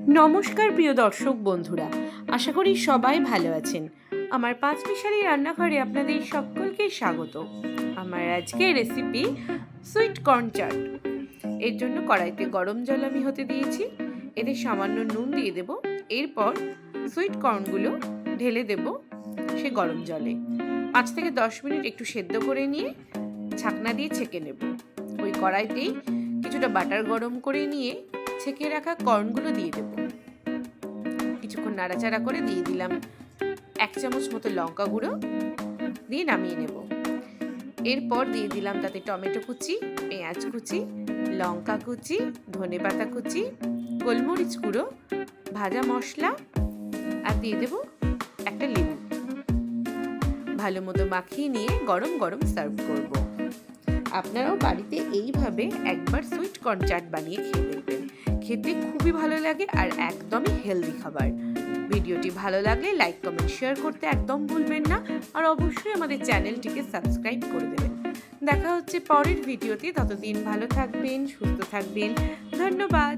নমস্কার প্রিয় দর্শক বন্ধুরা, আশা করি সবাই ভালো আছেন। আমার পাঁচমিশালি রান্নাঘরে আপনাদের সকলকে স্বাগত। আমার আজকের রেসিপি সুইট কর্ন চাট। এর জন্য কড়াইতে গরম জল আমি হতে দিয়েছি, এতে সামান্য নুন দিয়ে দেব। এরপর সুইট কর্নগুলো ঢেলে দেব সে গরম জলে। 5 থেকে 10 মিনিট একটু সেদ্ধ করে নিয়ে ছাকনা দিয়ে ছেঁকে নেব। ওই কড়াইতেই কিছুটা বাটার গরম করে নিয়ে ছেঁকে রাখা কর্নগুলো দিয়ে দেব। কিছুক্ষণ নাড়াচাড়া করে দিয়ে দিলাম 1 চামচ মতো লঙ্কা গুঁড়ো, দিয়ে নামিয়ে নেব। এরপর দিয়ে দিলাম তাতে টমেটো কুচি, পেঁয়াজ কুচি, লঙ্কা কুচি, ধনেপাতা কুচি, গোলমরিচ গুঁড়ো, ভাজা মশলা আর দিয়ে দেব একটা লেবু। ভালো মতো মাখিয়ে নিয়ে গরম গরম সার্ভ করব। আপনারাও বাড়িতে এইভাবে একবার সুইট কর্ন চাট বানিয়ে খেয়ে দেখবেন। খেতে খুবই ভালো লাগে আর একদমই হেলদি খাবার। ভিডিওটি ভালো লাগলে লাইক কমেন্ট শেয়ার করতে একদম ভুলবেন না, আর অবশ্যই আমাদের চ্যানেলটিকে সাবস্ক্রাইব করে দেবেন। দেখা হচ্ছে পরের ভিডিওতে। ততদিন ভালো থাকবেন, সুস্থ থাকবেন। ধন্যবাদ।